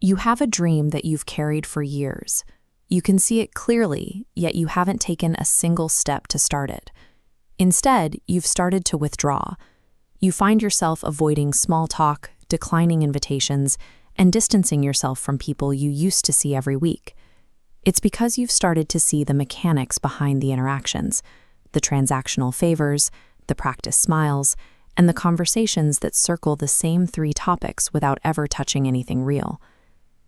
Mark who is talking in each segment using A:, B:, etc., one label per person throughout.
A: You have a dream that you've carried for years. You can see it clearly, yet you haven't taken a single step to start it. Instead, you've started to withdraw. You find yourself avoiding small talk, declining invitations, and distancing yourself from people you used to see every week. It's because you've started to see the mechanics behind the interactions, the transactional favors, the practice smiles, and the conversations that circle the same 3 topics without ever touching anything real.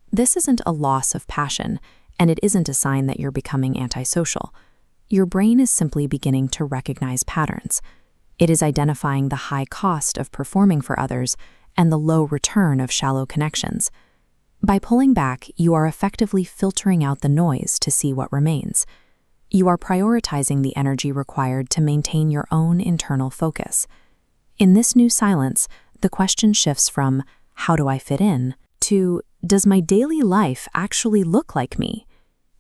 A: This isn't a loss of passion, and it isn't a sign that you're becoming antisocial. Your brain is simply beginning to recognize patterns. It is identifying the high cost of performing for others and the low return of shallow connections. By pulling back, you are effectively filtering out the noise to see what remains. You are prioritizing the energy required to maintain your own internal focus. In this new silence, the question shifts from, "How do I fit in?" to, "Does my daily life actually look like me?"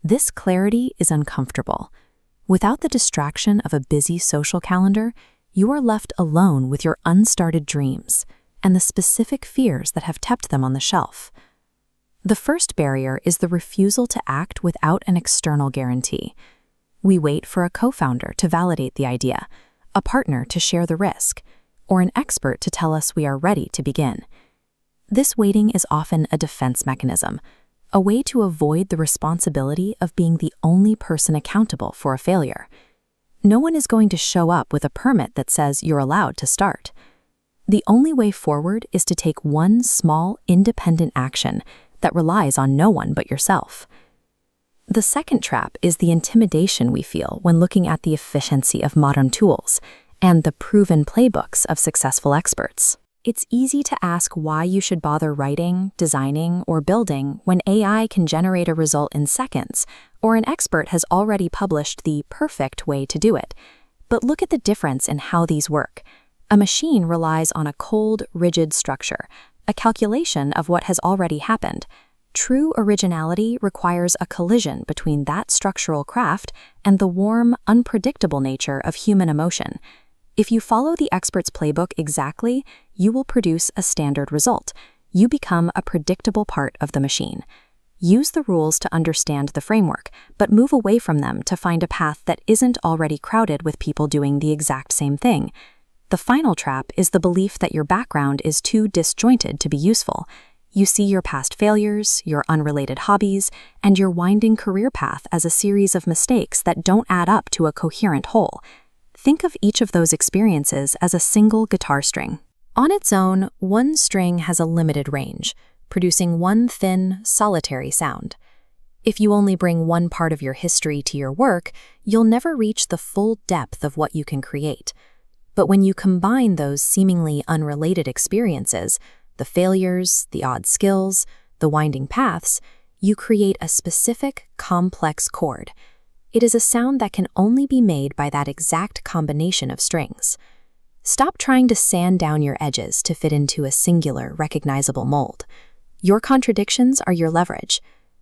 A: This clarity is uncomfortable. Without the distraction of a busy social calendar, you are left alone with your unstarted dreams and the specific fears that have kept them on the shelf. The first barrier is the refusal to act without an external guarantee. We wait for a co-founder to validate the idea, a partner to share the risk, or an expert to tell us we are ready to begin. This waiting is often a defense mechanism, a way to avoid the responsibility of being the only person accountable for a failure. No one is going to show up with a permit that says you're allowed to start. The only way forward is to take one small, independent action that relies on no one but yourself. The second trap is the intimidation we feel when looking at the efficiency of modern tools and the proven playbooks of successful experts. It's easy to ask why you should bother writing, designing, or building when AI can generate a result in seconds, or an expert has already published the perfect way to do it. But look at the difference in how these work. A machine relies on a cold, rigid structure, a calculation of what has already happened. True originality requires a collision between that structural craft and the warm, unpredictable nature of human emotion. If you follow the expert's playbook exactly, you will produce a standard result. You become a predictable part of the machine. Use the rules to understand the framework, but move away from them to find a path that isn't already crowded with people doing the exact same thing. The final trap is the belief that your background is too disjointed to be useful. You see your past failures, your unrelated hobbies, and your winding career path as a series of mistakes that don't add up to a coherent whole. Think of each of those experiences as a single guitar string. On its own, one string has a limited range, producing one thin, solitary sound. If you only bring one part of your history to your work, you'll never reach the full depth of what you can create. But when you combine those seemingly unrelated experiences, the failures, the odd skills, the winding paths, you create a specific, complex chord. It is a sound that can only be made by that exact combination of strings. Stop trying to sand down your edges to fit into a singular, recognizable mold. Your contradictions are your leverage.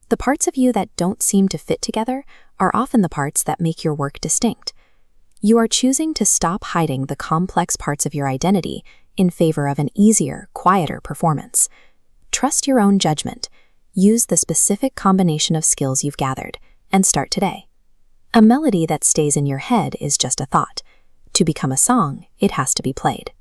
A: The parts of you that don't seem to fit together are often the parts that make your work distinct. You are choosing to stop hiding the complex parts of your identity in favor of an easier, quieter performance. Trust your own judgment. Use the specific combination of skills you've gathered, and start today. A melody that stays in your head is just a thought. To become a song, it has to be played.